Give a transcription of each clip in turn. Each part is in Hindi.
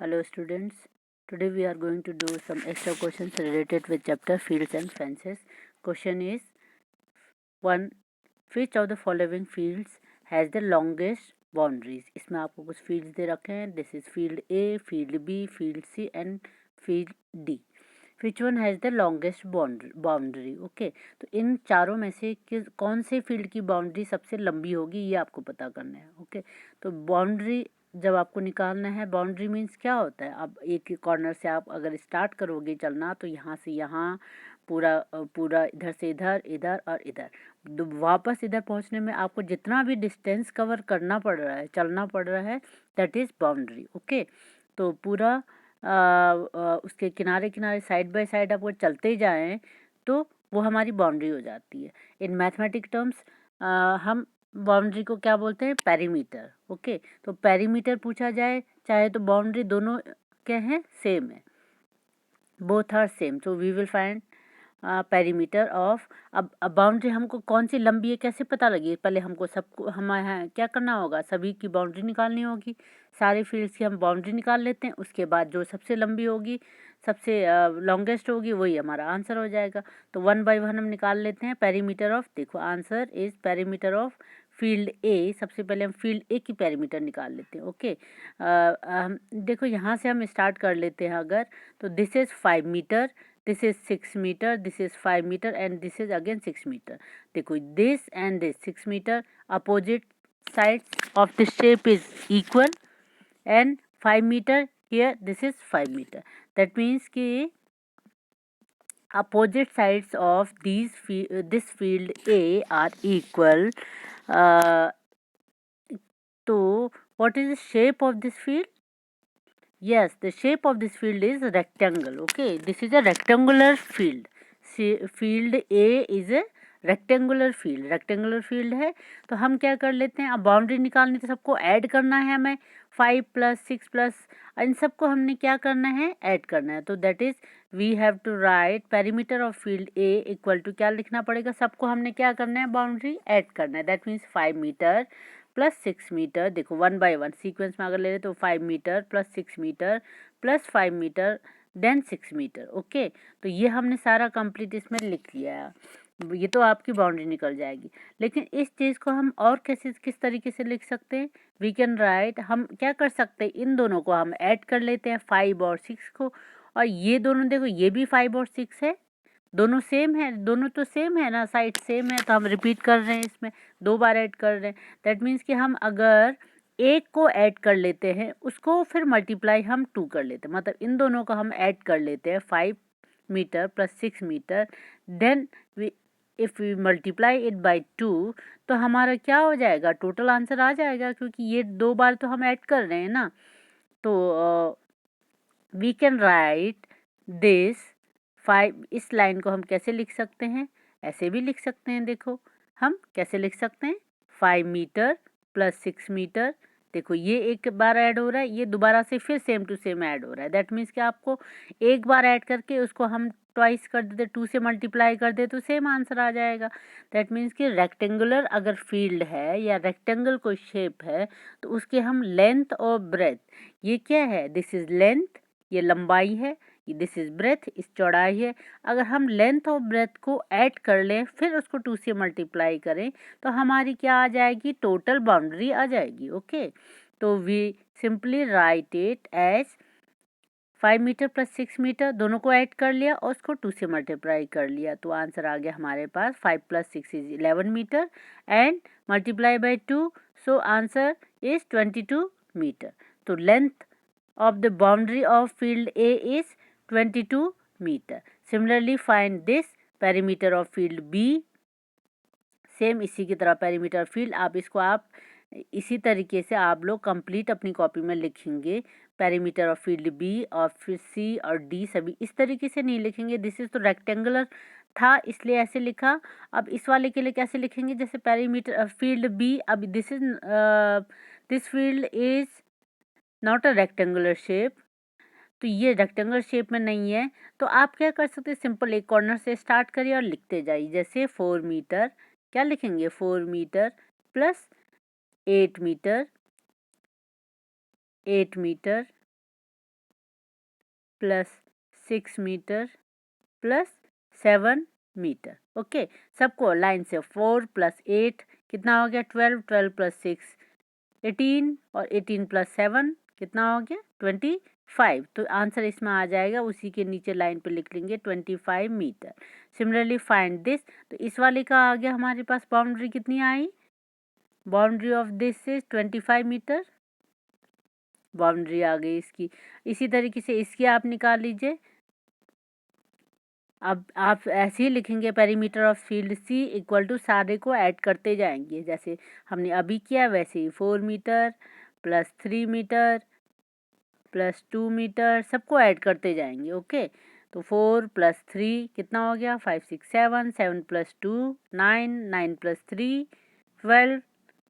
Hello students, today we are going to do some extra questions related with chapter fields and fences. Question is 1. Which of the following fields has the longest boundaries? इसमें आपको कुछ fields दे रखे हैं. This is field A, field B, field C and field D. Which one has the longest boundary? Okay, तो इन चारों में से कौन से फील्ड की बाउंड्री सबसे लंबी होगी ये आपको पता करना है. ओके, तो बाउंड्री जब आपको निकालना है, बाउंड्री मीन्स क्या होता है. अब एक कॉर्नर से आप अगर स्टार्ट करोगे चलना तो यहाँ से यहाँ पूरा पूरा इधर से इधर, इधर और इधर, वापस इधर पहुँचने में आपको जितना भी डिस्टेंस कवर करना पड़ रहा है, चलना पड़ रहा है, दैट इज़ बाउंड्री. ओके, तो पूरा उसके किनारे किनारे साइड बाय साइड आपको चलते जाएं तो वो हमारी बाउंड्री हो जाती है. इन मैथमेटिक टर्म्स हम बाउंड्री को क्या बोलते हैं? पेरीमीटर. ओके, तो पेरीमीटर पूछा जाए चाहे तो बाउंड्री दोनों क्या हैं? सेम है, बोथ आर सेम. तो we will find perimeter of. अब बाउंड्री हमको कौन सी लंबी है कैसे पता लगी? पहले हमको सबको हमारे यहाँ क्या करना होगा, सभी की बाउंड्री निकालनी होगी. सारे फील्ड्स की हम बाउंड्री निकाल लेते हैं, उसके बाद जो सबसे लंबी होगी, सबसे लॉन्गेस्ट होगी, वही हमारा आंसर हो जाएगा. तो 1 बाय 1 हम निकाल लेते हैं. पेरीमीटर ऑफ, देखो answer is perimeter of field A. सबसे पहले हम फील्ड ए की पेरीमीटर निकाल लेते हैं. ओके, हम देखो यहाँ से हम स्टार्ट कर लेते हैं. अगर तो this is 5 metre, this is 6 meter, this is 5 meter and this is again 6 meter. देखो this and this 6 meter, opposite sides of the shape is equal and 5 meter here, this is 5 meter. That means कि opposite sides of this field A are equal. So what is the shape of this field? Yes, the shape of this field is rectangle. Okay, this is a rectangular field. Field A is a rectangular field. Rectangular field है तो हम क्या कर लेते हैं, अब बाउंड्री निकालनी तो सबको ऐड करना है हमें. 5 + 6 प्लस इन सबको हमने क्या करना है, ऐड करना है. तो that is we have to write perimeter of field A equal to क्या लिखना पड़ेगा, सबको हमने क्या करना है, बाउंड्री ऐड करना है. That means 5 metre plus 6 metre. देखो 1 बाय 1 सीक्वेंस में अगर ले रहे तो 5 metre plus 6 metre plus 5 metre then 6 metre. Okay, तो ये हमने सारा कंप्लीट इसमें लिख लिया है. ये तो आपकी बाउंड्री निकल जाएगी. लेकिन इस चीज़ को हम और कैसे किस तरीके से लिख सकते हैं, वी कैन राइट. हम क्या कर सकते हैं, इन दोनों को हम ऐड कर लेते हैं 5 और 6 को. और ये दोनों देखो ये भी 5 और 6 है, दोनों सेम है, दोनों तो सेम है ना, साइड सेम है, तो हम रिपीट कर रहे हैं, इसमें 2 बार ऐड कर रहे हैं. दैट मीन्स कि हम अगर एक को ऐड कर लेते हैं उसको फिर मल्टीप्लाई हम 2 कर लेते हैं, मतलब इन दोनों को हम ऐड कर लेते हैं 5 metre plus 6 metre. Then if we multiply it by 2 तो हमारा क्या हो जाएगा, टोटल आंसर आ जाएगा, क्योंकि ये 2 बार तो हम ऐड कर रहे हैं ना. तो वी कैन राइट दिस 5. इस लाइन को हम कैसे लिख सकते हैं, ऐसे भी लिख सकते हैं. देखो हम कैसे लिख सकते हैं, 5 मीटर प्लस 6 मीटर. देखो ये एक बार ऐड हो रहा है, ये दोबारा से फिर सेम टू सेम ऐड हो रहा है. दैट मीन्स कि आपको एक बार ऐड करके उसको हम ट्वाइस कर देते, 2 से मल्टीप्लाई कर दे तो सेम आंसर आ जाएगा. दैट मीन्स कि रेक्टेंगुलर अगर फील्ड है या रेक्टेंगल कोई शेप है तो उसके हम लेंथ और ब्रेथ, ये क्या है, दिस इज लेंथ, ये लंबाई है, दिस इज ब्रेथ, इस चौड़ाई है. अगर हम लेंथ और ब्रेथ को ऐड कर लें फिर उसको 2 से मल्टीप्लाई करें तो हमारी क्या आ जाएगी, टोटल बाउंड्री आ जाएगी. ओके, तो we simply write it as 5 metre plus 6 metre, दोनों को ऐड कर लिया और उसको 2 से मल्टीप्लाई कर लिया, तो आंसर आ गया हमारे पास 5 + 6 is 11 metre and multiply by 2, so answer is 22 metre. तो length of the boundary of field A is 22 meter. Similarly, find this perimeter of field B. Same इसी की तरह perimeter field, आप इसको आप इसी तरीके से आप लोग कंप्लीट अपनी कॉपी में लिखेंगे. perimeter of field B और फिर C और D सभी इस तरीके से नहीं लिखेंगे. दिस इज तो रेक्टेंगुलर था इसलिए ऐसे लिखा. अब इस वाले के लिए कैसे लिखेंगे, जैसे perimeter field B, अब this field is not a rectangular shape, तो ये रेक्टेंगुलर शेप में नहीं है. तो आप क्या कर सकते हैं, सिंपल एक कॉर्नर से स्टार्ट करिए और लिखते जाइए. जैसे 4 मीटर, क्या लिखेंगे, 4 metre plus 8 metre, 8 metre plus 6 metre plus 7 metre. Okay, सबको लाइन से 4 + 8 कितना हो गया 12, 12 + 6 18 और 18 + 7 कितना हो गया 25। तो आंसर इसमें आ जाएगा, उसी के नीचे लाइन पे लिख लेंगे 25 मीटर। सिमिलरली फाइंड दिस, तो इस वाले का आ गया हमारे पास बाउंड्री कितनी आई, boundary of this is 25 metre, boundary आ गई इसकी। इसी तरीके से इसकी आप निकाल लीजिए। अब आप ऐसे ही लिखेंगे perimeter of field C equal to, सारे को ऐड करते जाएंगे जैसे हमने अभी किया वैसे ही, 4 metre plus 3 metre plus 2 metre, सबको ऐड करते जाएंगे। ओके, तो 4 + 3 कितना हो गया 5 6 7, 7 + 2 9, 9 + 3 12,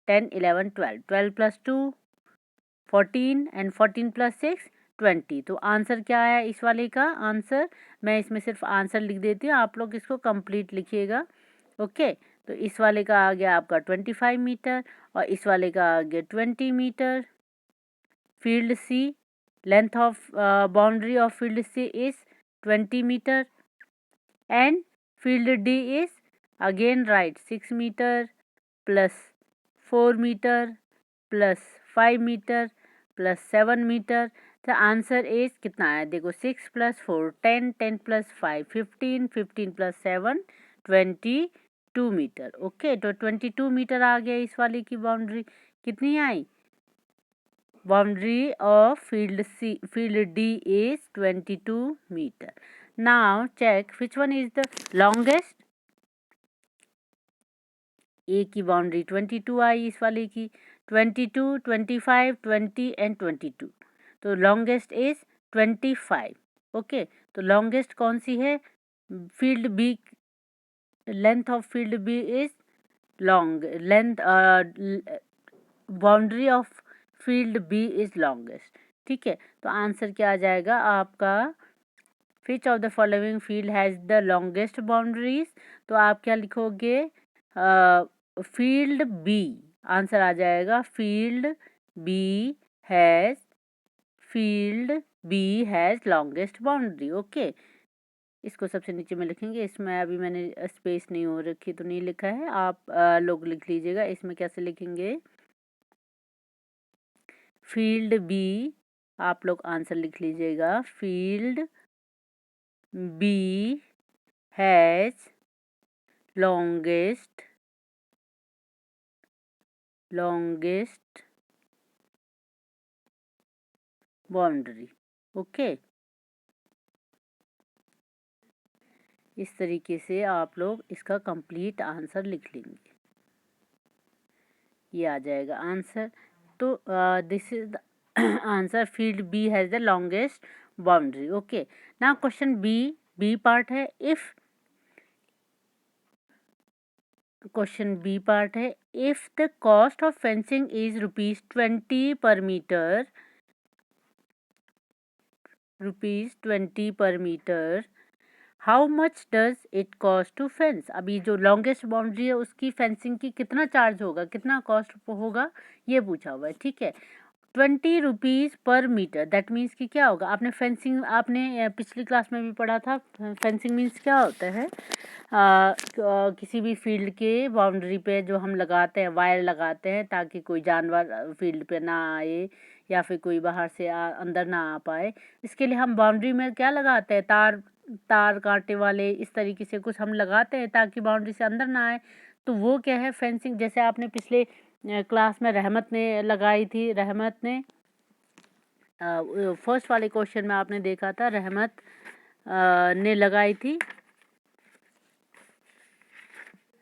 10 11 12, 12 + 2 14 एंड 14 + 6 20। तो आंसर क्या आया इस वाले का आंसर, मैं इसमें सिर्फ आंसर लिख देती हूँ, आप लोग इसको कंप्लीट लिखिएगा। ओके, तो इस वाले का आ गया आपका 25 मीटर और इस वाले का आ गया 20 metre. Field C, length of boundary of field C is 20 metre and field D is again write 6 meter plus 4 meter plus 5 meter plus 7 meter। The answer is कितना है देखो 6 + 4 10, 10 + 5 15, 15 + 7 22 मीटर। ओके, तो 22 मीटर आ गया इस वाले की बाउंड्री। कितनी आई, boundary of field D is 22 meter. Now check which one is the longest। A की बाउंड्री 22 आई, इस वाले की 22, 25, 20 एंड 22। तो लॉन्गेस्ट इज 25। ओके, तो लॉन्गेस्ट कौन सी है, field B, length of field B is long, length boundary of field B is longest. ठीक है, तो आंसर क्या आ जाएगा आपका, which of the following field has the longest boundaries. तो आप क्या लिखोगे, फील्ड बी, आंसर आ जाएगा field B has, field B has longest boundary. Okay, इसको सबसे नीचे में लिखेंगे, इसमें अभी मैंने स्पेस नहीं हो रखी तो नहीं लिखा है, आप लोग लिख लीजिएगा। इसमें कैसे लिखेंगे, फील्ड बी, आप लोग आंसर लिख लीजिएगा, field B has longest boundary. Okay, इस तरीके से आप लोग इसका कंप्लीट आंसर लिख लेंगे, ये आ जाएगा आंसर। तो this is the answer, field B has the longest boundary. Okay, now question B part है। इफ क्वेश्चन बी पार्ट है, if the cost of fencing is ₹20 per metre, ₹20 per metre, how much does it cost to fence. अभी जो लॉन्गेस्ट बाउंड्री है उसकी फेंसिंग की कितना चार्ज होगा, कितना कॉस्ट होगा, ये पूछा हुआ है। ठीक है, ₹20 पर मीटर, दैट मीन्स कि क्या होगा, आपने फेंसिंग, आपने पिछली क्लास में भी पढ़ा था, फेंसिंग मीन्स क्या होता है, किसी भी फील्ड के बाउंड्री पे जो हम लगाते हैं, वायर लगाते हैं ताकि कोई जानवर फील्ड पे ना आए या फिर कोई बाहर से अंदर ना आ पाए। इसके लिए हम बाउंड्री में क्या लगाते हैं, तार कांटे वाले इस तरीके से कुछ हम लगाते हैं ताकि बाउंड्री से अंदर ना आए। तो वो क्या है फेंसिंग, जैसे आपने पिछले क्लास में रहमत ने लगाई थी, रहमत ने फर्स्ट वाले क्वेश्चन में आपने देखा था, रहमत ने लगाई थी,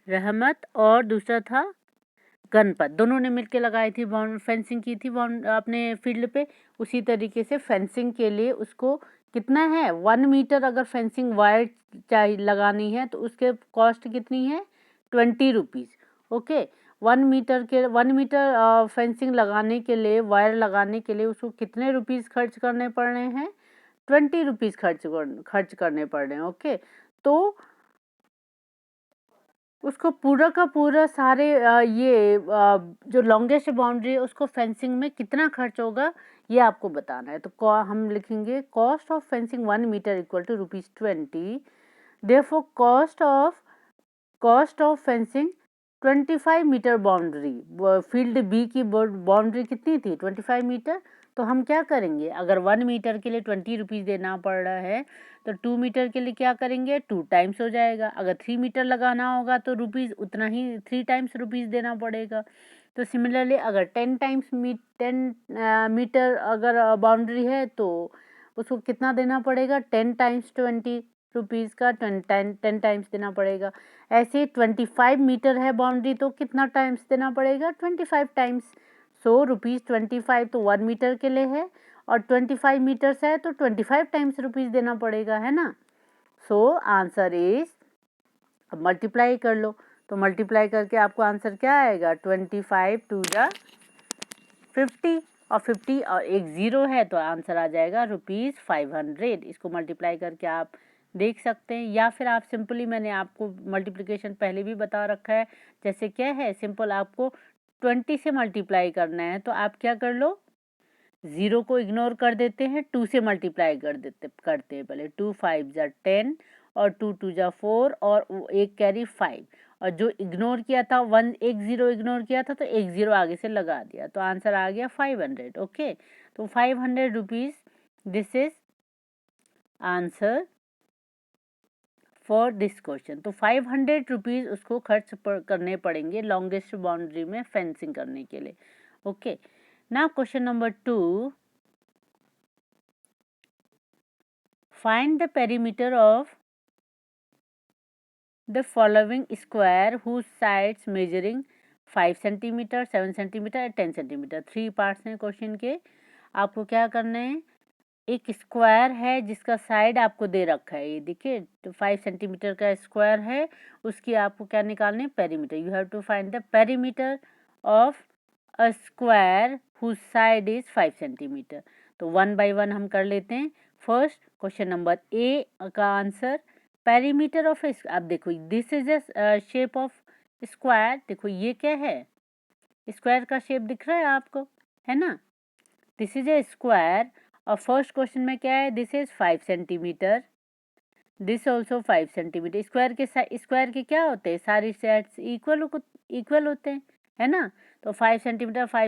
रहमत और दूसरा था गणपत, दोनों ने मिलकर लगाई थी, फेंसिंग की थी अपने फील्ड पे। उसी तरीके से फेंसिंग के लिए उसको कितना है, 1 मीटर अगर फेंसिंग वायर चाहिए लगानी है तो उसके कॉस्ट कितनी है, ₹20। ओके, 1 मीटर फेंसिंग लगाने के लिए, वायर लगाने के लिए उसको कितने रुपीज़ खर्च करने पड़ रहे हैं, ₹20 खर्च करने पड़ रहे हैं। ओके, तो उसको पूरा का पूरा सारे जो लॉन्गेस्ट बाउंड्री है उसको फेंसिंग में कितना खर्च होगा ये आपको बताना है। तो हम लिखेंगे cost of fencing 1 metre equal to ₹20। Therefore cost of fencing 25 metre boundary, field B की बाउंड्री कितनी थी 25 मीटर। तो हम क्या करेंगे, अगर 1 मीटर के लिए 20 रुपीज़ देना पड़ रहा है तो 2 मीटर के लिए क्या करेंगे 2 टाइम्स हो जाएगा। अगर 3 मीटर लगाना होगा तो रुपीज़ उतना ही 3 टाइम्स रुपीज़ देना पड़ेगा। तो सिमिलरली अगर 10 टाइम्स 10 मीटर अगर बाउंड्री है तो उसको कितना देना पड़ेगा 10 टाइम्स 20 रुपीज़ का 10 टाइम्स देना पड़ेगा। ऐसे 25 मीटर है बाउंड्री तो कितना टाइम्स देना पड़ेगा 25 टाइम्स। सो ₹25 तो 1 मीटर के लिए है और 25 मीटर्स है तो 25 टाइम्स रुपीज़ देना पड़ेगा, है ना। सो आंसर इज, अब मल्टीप्लाई कर लो तो मल्टीप्लाई करके आपको आंसर क्या आएगा 25 टू जा 50 और 50 और एक ज़ीरो है तो आंसर आ जाएगा ₹500। इसको मल्टीप्लाई करके आप देख सकते हैं, या फिर आप सिंपली, मैंने आपको मल्टीप्लिकेशन पहले भी बता रखा है, जैसे क्या है सिंपल आपको 20 से मल्टीप्लाई करना है तो आप क्या कर लो, ज़ीरो को इग्नोर कर देते हैं, 2 से मल्टीप्लाई करते हैं पहले। 2 5 जा 10 और 2 2 जा 4 और एक कैरी 5, और जो इग्नोर किया था एक ज़ीरो इग्नोर किया था तो एक ज़ीरो आगे से लगा दिया तो आंसर आ गया 500। ओके, तो 500 rupees, this is answer for this question. तो 500 रुपीज़ उसको खर्च करने पड़ेंगे लॉन्गेस्ट बाउंड्री में फेंसिंग करने के लिए। Okay, now question number 2, find the perimeter of the following square whose sides measuring 5 centimetre, 7 centimetre, 10 centimetre. 3 parts हैं क्वेश्चन के। आपको क्या करना है, एक स्क्वायर है जिसका साइड आपको दे रखा है, ये देखिए, तो 5 सेंटीमीटर का स्क्वायर है, उसकी आपको क्या निकालने, perimeter. You have to find the perimeter of a square whose side is 5 centimetre. तो 1 बाय 1 हम कर लेते हैं। फर्स्ट क्वेश्चन नंबर ए का आंसर, पेरीमीटर ऑफ, अब देखो this is a shape of square, देखो ये क्या है, स्क्वायर का शेप दिख रहा है आपको, है ना, दिस इज ए स्क्वायर। और फर्स्ट क्वेश्चन में क्या है, this is 5 centimetre, this also 5 centimetre. Square के क्या होते हैं, सारी साइड्स इक्वल होते हैं, है ना। तो 5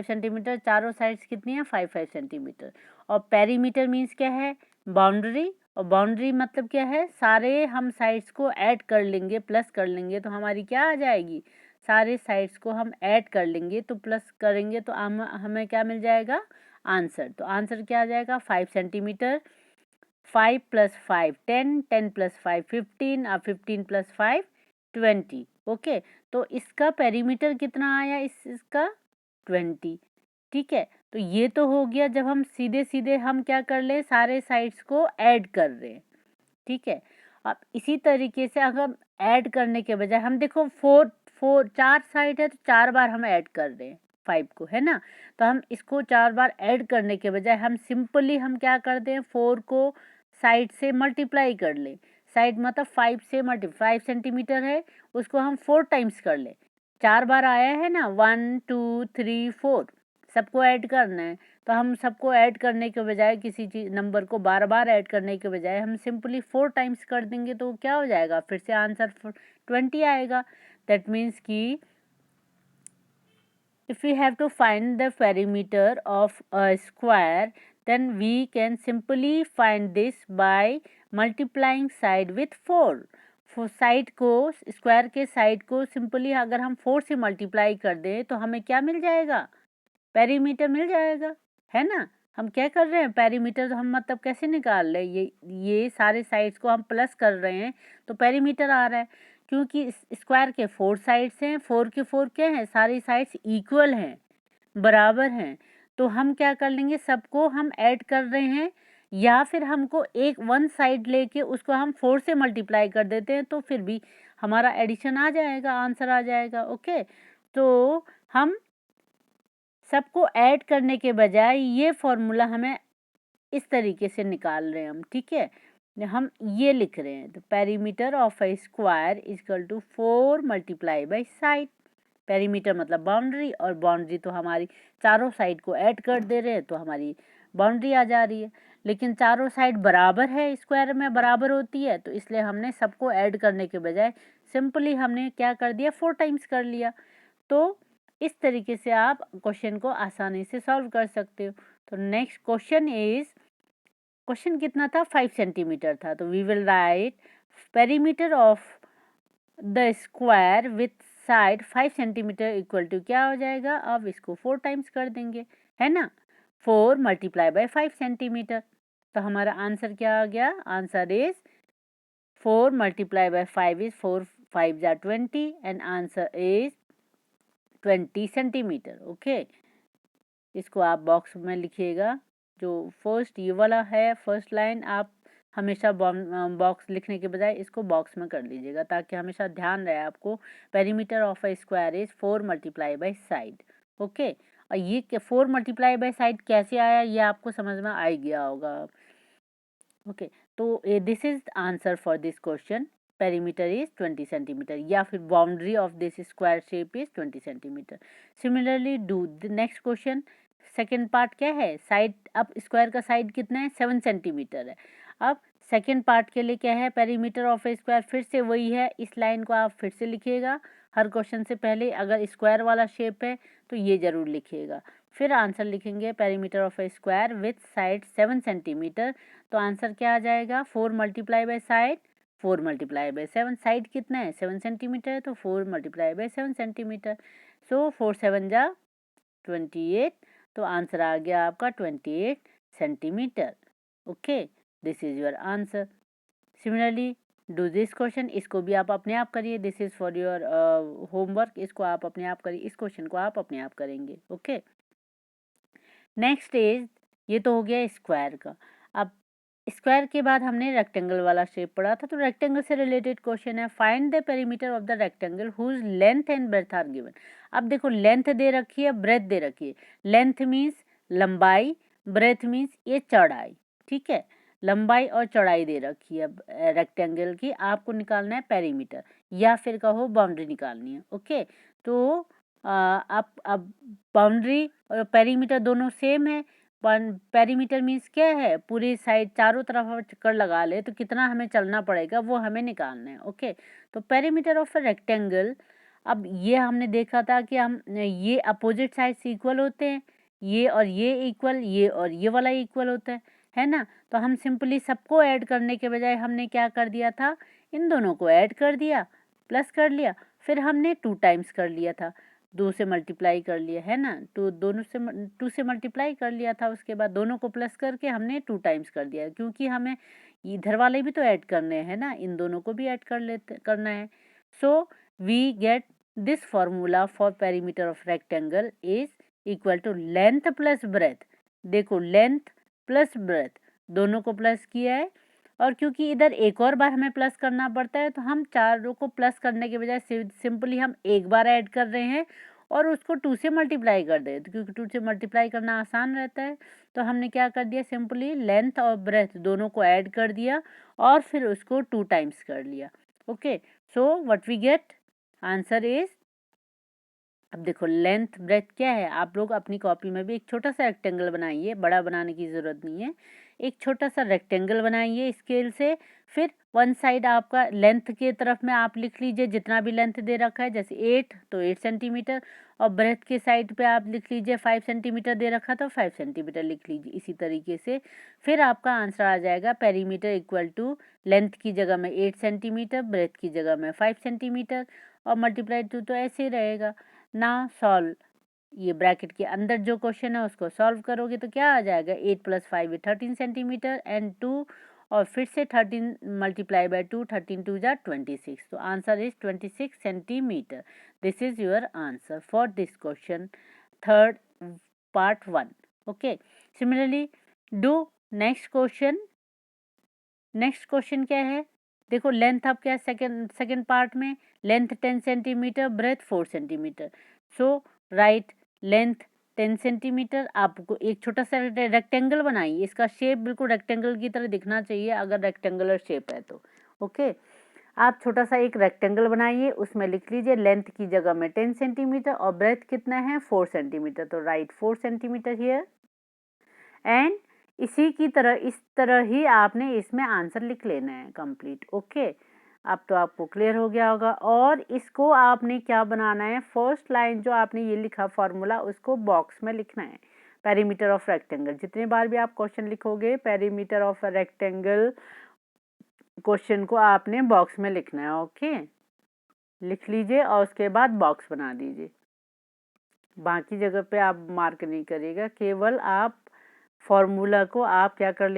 सेंटीमीटर चारों साइड्स कितनी है 5 सेंटीमीटर। और पेरीमीटर मीन्स क्या है, बाउंड्री, और बाउंड्री मतलब क्या है, सारे हम साइड्स को ऐड कर लेंगे, प्लस कर लेंगे तो हमारी क्या आ जाएगी, सारे साइड्स को हम ऐड कर लेंगे तो प्लस करेंगे तो हमें क्या मिल जाएगा आंसर। तो आंसर क्या आ जाएगा 5 सेंटीमीटर, 5 + 5 10, 10 + 5 15 और 15 + 5 20। ओके, तो इसका पेरीमीटर कितना आया, इसका 20। ठीक है, तो ये तो हो गया जब हम सीधे सीधे हम क्या कर ले, सारे साइड्स को ऐड कर रहे हैं। ठीक है, अब इसी तरीके से अगर हम ऐड करने के बजाय, हम देखो 4 साइड है तो 4 बार हम ऐड कर रहे हैं 5 को, है ना। तो हम इसको 4 बार ऐड करने के बजाय हम सिंपली हम क्या करते हैं, 4 को साइड से मल्टीप्लाई कर ले। साइड मतलब 5 से 5 सेंटीमीटर है, उसको हम 4 टाइम्स कर ले। 4 बार आया है ना, 1 2 3 4, सबको ऐड करना है। तो हम सबको ऐड करने के बजाय, किसी चीज नंबर को बार बार ऐड करने के बजाय हम सिंपली 4 टाइम्स कर देंगे तो क्या हो जाएगा, फिर से आंसर 20 आएगा। दैट मीन्स कि if we have to find the perimeter of a square, then we can simply find this by multiplying side with 4। Side को, स्क्वायर के साइड को सिंपली अगर हम 4 से मल्टीप्लाई कर दें तो हमें क्या मिल जाएगा, पेरीमीटर मिल जाएगा, है ना। हम क्या कर रहे हैं, पेरीमीटर हम मतलब कैसे निकाल रहे हैं, ये सारे साइड्स को हम प्लस कर रहे हैं तो पेरीमीटर आ रहा है। क्योंकि स्क्वायर के 4 साइड्स हैं, 4 के 4 क्या हैं, सारी साइड्स इक्वल हैं, बराबर हैं। तो हम क्या कर लेंगे, सबको हम ऐड कर रहे हैं, या फिर हमको एक वन साइड लेके उसको हम 4 से मल्टीप्लाई कर देते हैं तो फिर भी हमारा एडिशन आ जाएगा, आंसर आ जाएगा। ओके, तो हम सबको ऐड करने के बजाय ये फॉर्मूला हमें इस तरीके से निकाल रहे हैं हम, ठीक है। हम ये लिख रहे हैं, तो perimeter of a square equal to 4 multiply by side. Perimeter मतलब बाउंड्री, और बाउंड्री तो हमारी चारों साइड को ऐड कर दे रहे हैं तो हमारी बाउंड्री आ जा रही है। लेकिन चारों साइड बराबर है, स्क्वायर में बराबर होती है, तो इसलिए हमने सबको ऐड करने के बजाय सिंपली हमने क्या कर दिया, 4 टाइम्स कर लिया। तो इस तरीके से आप क्वेश्चन को आसानी से सॉल्व कर सकते हो। तो नेक्स्ट क्वेश्चन इज, क्वेश्चन कितना था, 5 सेंटीमीटर था, तो we will write perimeter of the square with side 5 centimetre equal to क्या हो जाएगा, अब इसको 4 टाइम्स कर देंगे, है ना, 4 मल्टीप्लाई बाय 5 सेंटीमीटर। तो हमारा आंसर क्या आ गया, answer is 4 multiply by 5 is 4 5 जा 20 and answer is 20 centimetre. Okay, इसको आप बॉक्स में लिखिएगा। जो फर्स्ट ये वाला है, फर्स्ट लाइन, आप हमेशा बॉक्स लिखने के बजाय इसको बॉक्स में कर लीजिएगा, ताकि हमेशा ध्यान रहे आपको perimeter of a square is 4 multiply by side. Okay, और ये 4 मल्टीप्लाई बाय साइड कैसे आया, ये आपको समझ में आ गया होगा। ओके, तो this is answer for this question, perimeter is 20 centimetre, या फिर boundary of this square shape is 20 centimetre. Similarly do the next question. Second part क्या है, साइड, अब स्क्वायर का साइड कितना है, 7 सेंटीमीटर है। अब सेकेंड पार्ट के लिए क्या है, पेरीमीटर ऑफ ए स्क्वायर, फिर से वही है, इस लाइन को आप फिर से लिखिएगा हर क्वेश्चन से पहले। अगर स्क्वायर वाला शेप है तो ये जरूर लिखिएगा। फिर आंसर लिखेंगे perimeter of a square with side 7 centimetre. तो आंसर क्या आ जाएगा, 4 multiply by side, 4 multiply by 7, side कितना है 7 सेंटीमीटर है, तो 4 मल्टीप्लाई बाय 7 सेंटीमीटर। सो 4 7 जा 28, तो आंसर आ गया आपका 28 centimetre. Okay, this is your answer. Similarly do this question, इसको भी आप अपने आप करिए, this is for your homework, इसको आप अपने आप करिए, इस क्वेश्चन को आप अपने आप करेंगे। ओके, नेक्स्ट इज, ये तो हो गया स्क्वायर का। अब स्क्वायर के बाद हमने रेक्टेंगल वाला शेप पढ़ा था, तो रेक्टेंगल से रिलेटेड क्वेश्चन है, find the perimeter of the rectangle whose length and breadth are given. अब देखो, लेंथ दे रखी है, ब्रेथ दे रखी है। लेंथ मीन्स लंबाई, ब्रेथ मीन्स ये चौड़ाई, ठीक है, लंबाई और चौड़ाई दे रखी है रेक्टेंगल की, आपको निकालना है पेरीमीटर, या फिर कहो बाउंड्री निकालनी है। ओके, तो आप अब बाउंड्री और पेरीमीटर दोनों सेम है। पेरीमीटर मीन्स क्या है, पूरी साइड चारों तरफ हम चक्कर लगा ले तो कितना हमें चलना पड़ेगा, वो हमें निकालना है। ओके, तो पेरीमीटर ऑफ अ रेक्टेंगल, अब ये हमने देखा था कि हम ये अपोजिट साइड्स इक्वल होते हैं, ये और ये इक्वल, ये और ये वाला इक्वल होता है ना। तो हम सिंपली सबको ऐड करने के बजाय हमने क्या कर दिया था, इन दोनों को ऐड कर दिया, प्लस कर लिया, फिर हमने 2 टाइम्स कर लिया था, 2 से मल्टीप्लाई कर लिया, है ना, तो दोनों से 2 से मल्टीप्लाई कर लिया था, उसके बाद दोनों को प्लस करके हमने 2 टाइम्स कर दिया, क्योंकि हमें इधर वाले भी तो ऐड करने हैं ना, इन दोनों को भी ऐड करना है। So we get this formula for perimeter of rectangle is equal to length plus breadth. देखो, लेंथ प्लस ब्रेथ दोनों को प्लस किया है, और क्योंकि इधर एक और बार हमें प्लस करना पड़ता है, तो हम चारों को प्लस करने के बजाय सिंपली हम एक बार ऐड कर रहे हैं और उसको 2 से मल्टीप्लाई कर दे, तो क्योंकि 2 से मल्टीप्लाई करना आसान रहता है, तो हमने क्या कर दिया, सिंपली लेंथ और ब्रेथ दोनों को ऐड कर दिया और फिर उसको 2 टाइम्स कर लिया। Okay, so what we get, answer is, अब देखो लेंथ ब्रेथ क्या है, आप लोग अपनी कॉपी में भी एक छोटा सा रेक्टेंगल बनाइए, बड़ा बनाने की ज़रूरत नहीं है, एक छोटा सा रेक्टेंगल बनाइए स्केल से। फिर वन साइड आपका लेंथ के तरफ में आप लिख लीजिए जितना भी लेंथ दे रखा है, जैसे 8 तो 8 सेंटीमीटर, और ब्रेथ के साइड पे आप लिख लीजिए 5 सेंटीमीटर दे रखा तो 5 सेंटीमीटर लिख लीजिए, इसी तरीके से फिर आपका आंसर आ जाएगा पेरीमीटर इक्वल टू लेंथ की जगह में 8 सेंटीमीटर, ब्रेथ की जगह में 5 सेंटीमीटर, और मल्टीप्लाई 2, तो ऐसे ही रहेगा ना। सॉल्व, ये ब्रैकेट के अंदर जो क्वेश्चन है उसको सॉल्व करोगे तो क्या आ जाएगा, 8 + 5 13 सेंटीमीटर एंड 2, और फिर से 13 मल्टीप्लाई बाय 2, 13 2 जा 26, तो answer is 26 centimetre. This is your answer for this question, third part 1। Okay, similarly do next question. Next question क्या है, देखो लेंथ अब क्या, सेकंड पार्ट में लेंथ 10 सेंटीमीटर, ब्रेथ 4 सेंटीमीटर। सो राइट लेंथ 10 सेंटीमीटर। आपको एक छोटा सा रेक्टेंगल बनाइए, इसका शेप बिल्कुल रेक्टेंगल की तरह दिखना चाहिए अगर रेक्टेंगुलर शेप है तो। ओके, आप छोटा सा एक रेक्टेंगल बनाइए, उसमें लिख लीजिए लेंथ की जगह में 10 सेंटीमीटर और ब्रेथ कितना है 4 सेंटीमीटर, तो राइट 4 सेंटीमीटर हियर। एंड इसी की तरह इस तरह ही आपने इसमें आंसर लिख लेना है कंप्लीट। ओके, अब तो आपको क्लियर हो गया होगा। और इसको आपने क्या बनाना है, फर्स्ट लाइन जो आपने ये लिखा फॉर्मूला उसको बॉक्स में लिखना है, पेरीमीटर ऑफ रेक्टेंगल। जितने बार भी आप क्वेश्चन लिखोगे पेरीमीटर ऑफ रेक्टेंगल क्वेश्चन को आपने बॉक्स में लिखना है। ओके, लिख लीजिए और उसके बाद बॉक्स बना दीजिए, बाकी जगह पे आप मार्क नहीं करिएगा, केवल आप फॉर्मूला को आप क्या कर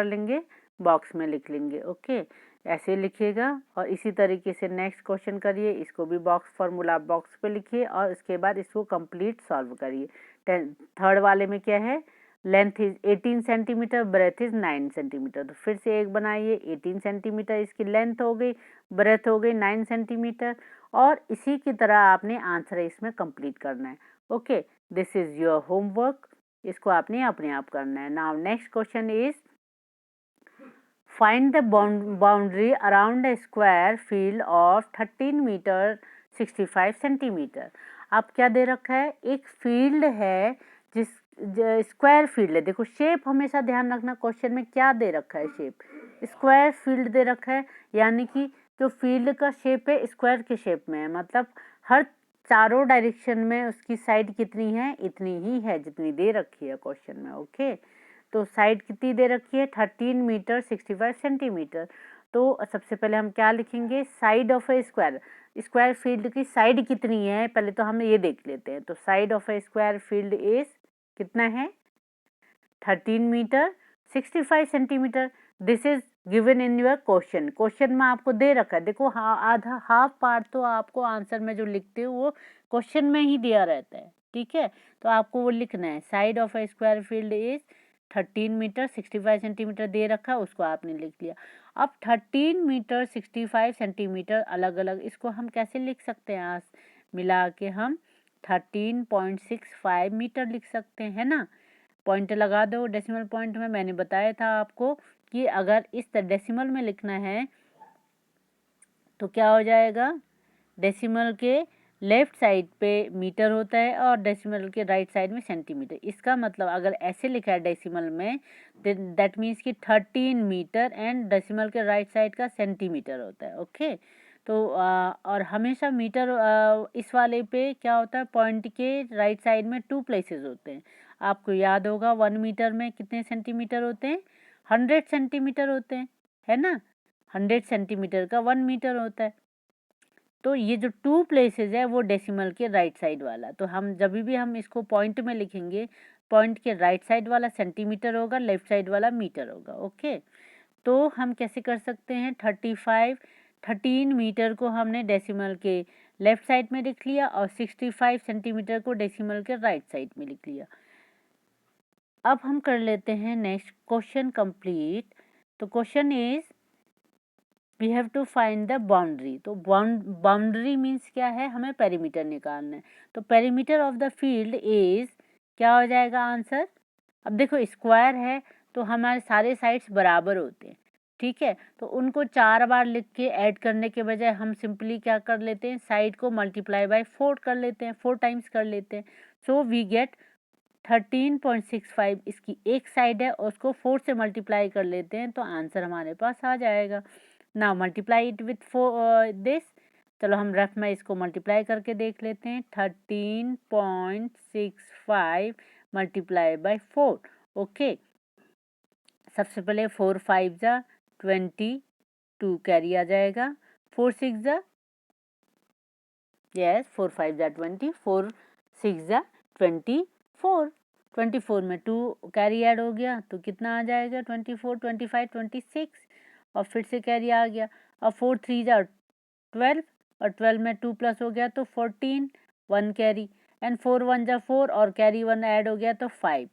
लेंगे बॉक्स में लिख लेंगे। ओके, ऐसे लिखिएगा और इसी तरीके से नेक्स्ट क्वेश्चन करिए, इसको भी फॉर्मूला बॉक्स पे लिखिए और उसके बाद इसको कंप्लीट सॉल्व करिए। थर्ड वाले में क्या है, length is 18 centimetre, breadth is 9 centimetre. तो फिर से एक बनाइए, 18 सेंटीमीटर इसकी लेंथ हो गई, ब्रेथ हो गई 9 सेंटीमीटर, और इसी की तरह आपने आंसर इसमें कंप्लीट करना है। Okay, this is your homework, इसको आपने अपने आप करना है। Now next question is find the boundary around a square field of 13 metre 65 centimetre. अब क्या दे रखा है, एक फील्ड है जिस स्क्वायर फील्ड है। देखो शेप हमेशा ध्यान रखना, क्वेश्चन में क्या दे रखा है, शेप स्क्वायर फील्ड दे रखा है, यानी कि जो फील्ड का शेप है स्क्वायर के शेप में है, मतलब हर चारों डायरेक्शन में उसकी साइड कितनी है, इतनी ही है जितनी दे रखी है क्वेश्चन में। ओके, तो साइड कितनी दे रखी है 13 मीटर 65 सेंटीमीटर। तो सबसे पहले हम क्या लिखेंगे, side of a square, square field की साइड कितनी है पहले तो हम ये देख लेते हैं। तो side of a square field is कितना है 13 metre 65 centimetre. This is given in your question, question में आपको दे रखा है। देखो आधा हाफ पार्ट तो आपको आंसर में जो लिखते हो वो क्वेश्चन में ही दिया रहता है, ठीक है, तो आपको वो लिखना है। Side of a square field is 13 metre 65 centimetre दे रखा है, उसको आपने लिख लिया। अब 13 मीटर 65 सेंटीमीटर अलग अलग इसको हम कैसे लिख सकते हैं, आज मिला के हम 13.65 मीटर लिख सकते हैं ना। पॉइंट लगा दो डेसिमल पॉइंट में, मैंने बताया था आपको कि अगर इस डेसिमल में लिखना है तो क्या हो जाएगा, डेसिमल के लेफ्ट साइड पे मीटर होता है और डेसिमल के राइट साइड में सेंटीमीटर। इसका मतलब अगर ऐसे लिखा है डेसिमल में दैट मीन्स कि 13 मीटर एंड डेसिमल के राइट साइड का सेंटीमीटर होता है। ओके, तो और हमेशा मीटर इस वाले पे क्या होता है, पॉइंट के राइट साइड में 2 प्लेसेस होते हैं। आपको याद होगा 1 मीटर में कितने सेंटीमीटर होते हैं, 100 सेंटीमीटर होते हैं, है ना, 100 सेंटीमीटर का 1 मीटर होता है। तो ये जो 2 प्लेसेस है वो डेसिमल के राइट साइड वाला, तो हम जब भी हम इसको पॉइंट में लिखेंगे, पॉइंट के राइट साइड वाला सेंटीमीटर होगा, लेफ्ट साइड वाला मीटर होगा। ओके, तो हम कैसे कर सकते हैं, 13 मीटर को हमने डेसिमल के लेफ्ट साइड में लिख लिया और 65 सेंटीमीटर को डेसिमल के राइट साइड में लिख लिया। अब हम कर लेते हैं नेक्स्ट क्वेश्चन कंप्लीट। तो question is we have to find the boundary. तो बाउंड्री मीन्स क्या है, हमें पेरीमीटर निकालना है। तो perimeter of the field is क्या हो जाएगा आंसर। अब देखो स्क्वायर है तो हमारे सारे साइड्स बराबर होते हैं, ठीक है, तो उनको 4 बार लिख के ऐड करने के बजाय हम सिंपली क्या कर लेते हैं, साइड को मल्टीप्लाई बाय 4 कर लेते हैं, 4 टाइम्स कर लेते हैं। सो वी गेट 13.65 इसकी एक साइड है और उसको 4 से मल्टीप्लाई कर लेते हैं तो आंसर हमारे पास आ जाएगा। Now multiply it with this, चलो हम रफ में इसको मल्टीप्लाई करके देख लेते हैं। 13.65 मल्टीप्लाई बाय 4। ओके, सबसे पहले 4 5 जा 22 कैरी आ जाएगा, 4 6 जा यस 4 5 जा 20, 4 6 जा 24, 24 में 2 कैरी ऐड हो गया तो कितना आ जाएगा 24 25 26 और फिर से कैरी आ गया और 4 3 जा 12 और 12 में 2 प्लस हो गया तो 14, 1 कैरी एंड 4 1 जा 4 और कैरी 1 ऐड हो गया तो 5।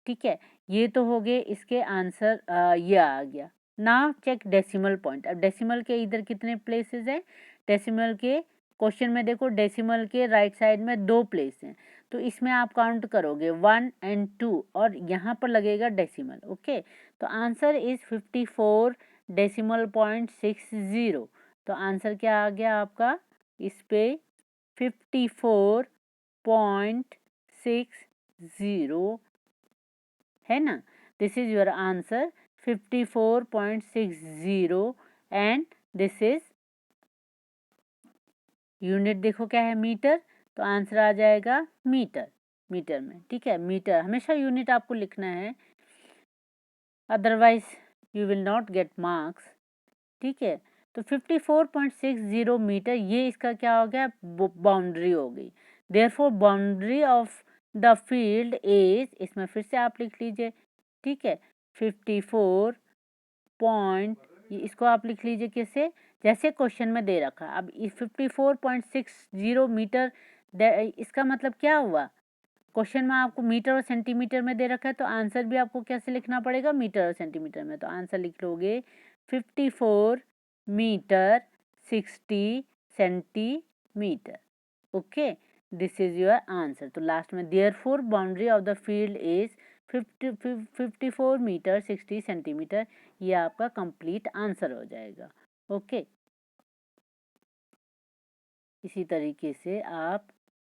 ठीक है, ये तो हो गए इसके आंसर, ये आ गया। Now check decimal point. अब डेसिमल के इधर कितने प्लेसेस हैं, डेसिमल के क्वेश्चन में देखो डेसिमल के राइट साइड में 2 प्लेस हैं, तो इसमें आप काउंट करोगे 1 and 2 और यहाँ पर लगेगा डेसिमल। ओके, तो आंसर इज 54.60। तो आंसर क्या आ गया आपका इस पे 54.60 है ना। This is your answer 54.60 and this is unit देखो क्या है मीटर, तो आंसर आ जाएगा मीटर, मीटर में। ठीक है, मीटर हमेशा यूनिट आपको लिखना है, otherwise you will not get marks. ठीक है, तो 54.60 मीटर ये इसका क्या हो गया, बाउंड्री हो गई। Therefore boundary of the field is, इसमें फिर से आप लिख लीजिए। ठीक है, 54 पॉइंट, इसको आप लिख लीजिए कैसे, जैसे क्वेश्चन में दे रखा। अब 54.60 मीटर, इसका मतलब क्या हुआ, क्वेश्चन में आपको मीटर और सेंटीमीटर में दे रखा है, तो आंसर भी आपको कैसे लिखना पड़ेगा, मीटर और सेंटीमीटर में। तो आंसर लिख लोगे 54 metre 60 centimetre. Okay, this is your answer. तो लास्ट में therefore boundary of the field is 54 metre 60 centimetre, ये आपका कंप्लीट आंसर हो जाएगा। ओके, इसी तरीके से आप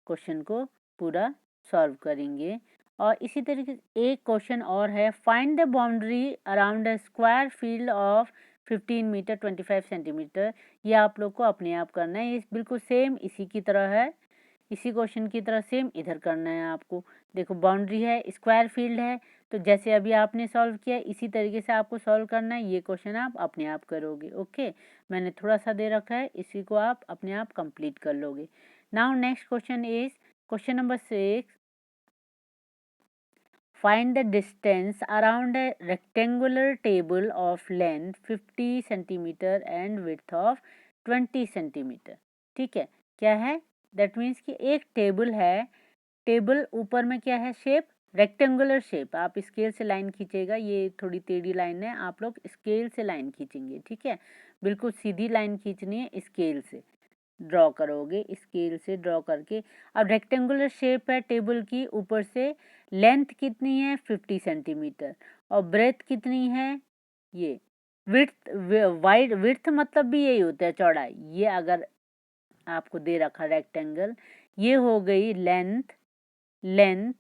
क्वेश्चन को पूरा सॉल्व करेंगे। और इसी तरीके से एक क्वेश्चन और है, find the boundary around a square field of 15 metre 25 centimetre. ये आप लोग को अपने आप करना है, ये बिल्कुल सेम इसी की तरह है, इसी क्वेश्चन की तरह सेम इधर करना है आपको। देखो बाउंड्री है, स्क्वायर फील्ड है, तो जैसे अभी आपने सॉल्व किया इसी तरीके से आपको सॉल्व करना है। ये क्वेश्चन आप अपने आप करोगे। ओके, मैंने थोड़ा सा दे रखा है, इसी को आप अपने आप कंप्लीट कर लोगे। Now next question is question number 6, find the distance around a rectangular table of length 50 centimeter and width of 20 centimeter। ठीक है, क्या है, दैट मीन्स कि एक टेबल है, टेबल ऊपर में क्या है, शेप रेक्टेंगुलर शेप। आप स्केल से लाइन खींचेगा, ये थोड़ी टेढ़ी लाइन है, आप लोग स्केल से लाइन खींचेंगे। ठीक है, बिल्कुल सीधी लाइन खींचनी है, स्केल से ड्रॉ करोगे, स्केल से ड्रॉ करके। अब रेक्टेंगुलर शेप है टेबल की, ऊपर से लेंथ कितनी है 50 सेंटीमीटर और ब्रेथ कितनी है, ये विड्थ, वाइड विड्थ मतलब भी यही होता है चौड़ाई। ये अगर आपको दे रखा रेक्टेंगल, ये हो गई लेंथ, लेंथ।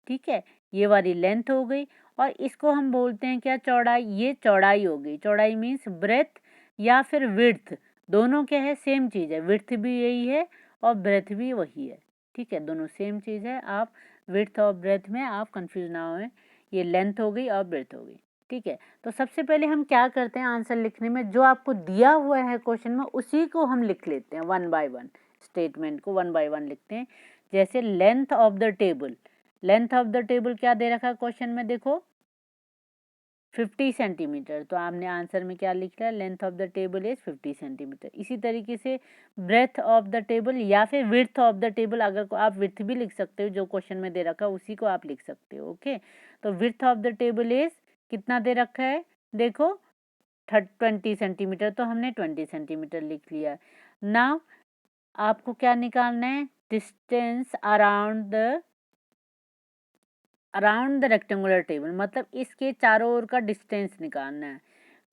ठीक है, ये वाली लेंथ हो गई और इसको हम बोलते हैं क्या, चौड़ाई। ये चौड़ाई हो गई, चौड़ाई मीन्स ब्रेथ या फिर विड्थ, दोनों क्या है, सेम चीज़ है। विड्थ भी यही है और ब्रेथ भी वही है। ठीक है, दोनों सेम चीज़ है, आप विड्थ और ब्रेथ में आप कंफ्यूज ना होए। ये लेंथ हो गई और ब्रेथ हो गई। ठीक है, तो सबसे पहले हम क्या करते हैं आंसर लिखने में, जो आपको दिया हुआ है क्वेश्चन में उसी को हम लिख लेते हैं, वन बाय वन स्टेटमेंट को वन बाय वन लिखते हैं। जैसे length of the table, length of the table क्या दे रखा है क्वेश्चन में, देखो 50 सेंटीमीटर, तो आपने आंसर में क्या लिख लिया, length of the table is 50 centimetre. इसी तरीके से ब्रेथ ऑफ द टेबल या फिर विड्थ ऑफ द टेबल, अगर आप विड्थ भी लिख सकते हो, जो क्वेश्चन में दे रखा है उसी को आप लिख सकते हो। ओके, तो width of the table is कितना दे रखा है, देखो 20 सेंटीमीटर, तो हमने 20 सेंटीमीटर लिख लिया। नाउ आपको क्या निकालना है, distance around the rectangular table, मतलब इसके चारों ओर का डिस्टेंस निकालना है।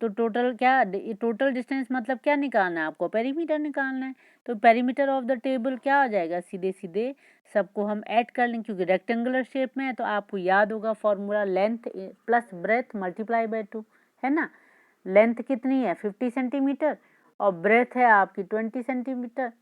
तो टोटल क्या, टोटल डिस्टेंस मतलब क्या निकालना है आपको, पेरीमीटर निकालना है। तो पेरीमीटर ऑफ द टेबल क्या हो जाएगा, सीधे सीधे सबको हम ऐड कर लेंगे, क्योंकि रेक्टेंगुलर शेप में है। तो आपको याद होगा formula, length plus breath multiply by 2, है ना। लेंथ कितनी है 50 सेंटीमीटर और ब्रेथ है आपकी 20 सेंटीमीटर,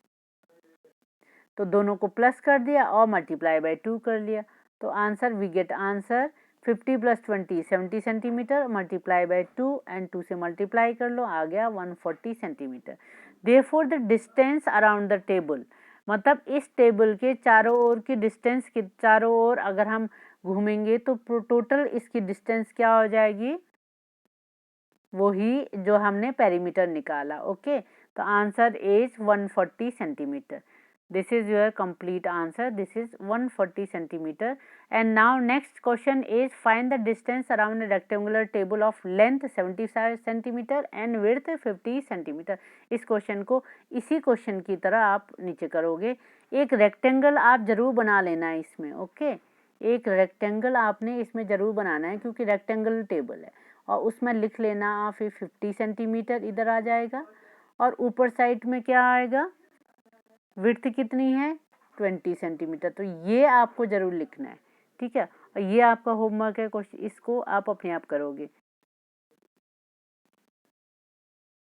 तो दोनों को प्लस कर दिया और मल्टीप्लाई बाय 2 कर लिया। तो answer, we get answer 50 + 20 70 centimetre, multiply by 2 and 2 से मल्टीप्लाई कर लो, आ गया 140 centimetre. Therefore the distance around the table, मतलब इस टेबल के चारों ओर की डिस्टेंस के चारों ओर अगर हम घूमेंगे तो टोटल इसकी डिस्टेंस क्या हो जाएगी, वही जो हमने पेरीमीटर निकाला। ओके, तो answer is 140 centimetre. This is your complete answer. This is 140 centimeter. And now next question is find the distance around a rectangular table of length 75 centimeter and width 50 centimeter. इस क्वेश्चन को इसी क्वेश्चन की तरह आप नीचे करोगे. एक रेक्टेंगल आप जरूर बना लेना है इसमें. ओके, एक रेक्टेंगल आपने इसमें जरूर बनाना है क्योंकि रेक्टेंगल टेबल है. और उसमें लिख लेना आप 50 सेंटीमीटर इधर आ जाएगा. और ऊपर साइड में क्या आएगा, विड्थ कितनी है 20 सेंटीमीटर. तो ये आपको जरूर लिखना है. ठीक है, और ये आपका होमवर्क है. क्वेश्चन इसको आप अपने आप करोगे.